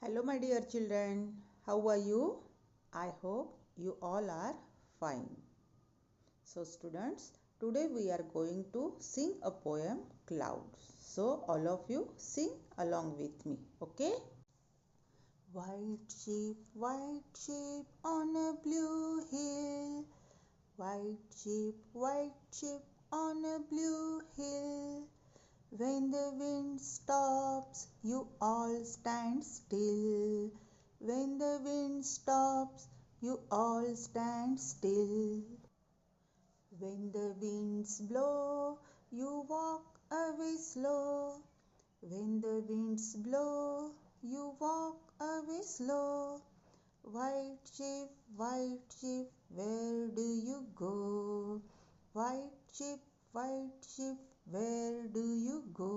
Hello, my dear children. How are you? I hope you all are fine. So, students, today we are going to sing a poem, Clouds. So, all of you sing along with me, okay? White sheep on a blue hill. White sheep on a blue hill. When the wind stops, you all stand still. When the wind stops, you all stand still. When the winds blow, you walk away slow. When the winds blow, you walk away slow. White sheep, where do you go? White sheep, where do you go?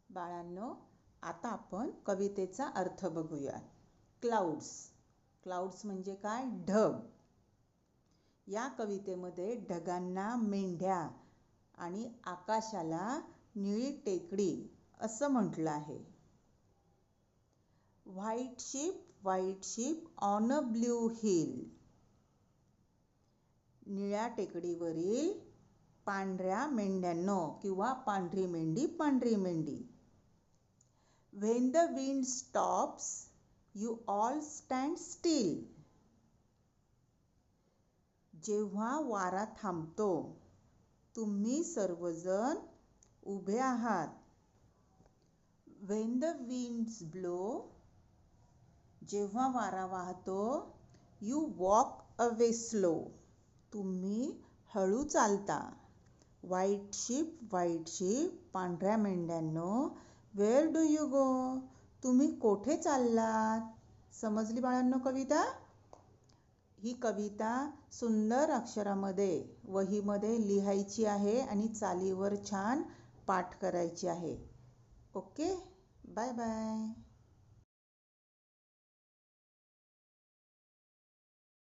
बाळांनो, आता आपण कवितेचा अर्थ बघूया. Clouds म्हणजे काय? ढग. या कवितेमध्ये ढगांना मेंढ्या आणि आकाशाला निळी टेकडी असं म्हटलं आहे. White ship on a blue hill. निळ्या टेकडीवरील पांढऱ्या मेंढ्यांनो किंवा पांढरी मेंढी. When the wind stops, you all stand still. जेव्हा वारा थांबतो, तुम्ही सर्वजण उभे आहात. When the winds blow, जेव्हा वारा वाहतो, you walk away slow. तुम्ही हळू चालता. व्हाईट शीप पांढऱ्या मेंढ्यांनो, वेअर डू यू गो? तुम्ही कोठे चाललात? समजली बाळांनो कविता? ही कविता सुंदर अक्षरामध्ये वहीमध्ये लिहायची आहे आणि चालीवर छान पाठ करायची आहे. Okay, bye bye.